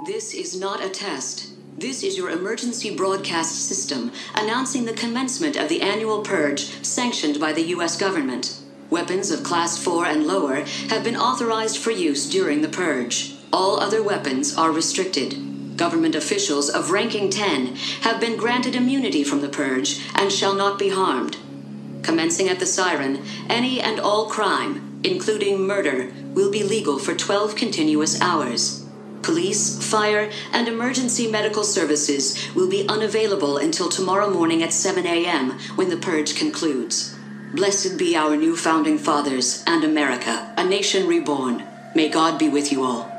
This is not a test. This is your emergency broadcast system announcing the commencement of the annual purge sanctioned by the U.S. government. Weapons of Class 4 and lower have been authorized for use during the purge. All other weapons are restricted. Government officials of ranking 10 have been granted immunity from the purge and shall not be harmed. Commencing at the siren, any and all crime, including murder, will be legal for 12 continuous hours. Police, fire, and emergency medical services will be unavailable until tomorrow morning at 7 a.m. when the purge concludes. Blessed be our new founding fathers and America, a nation reborn. May God be with you all.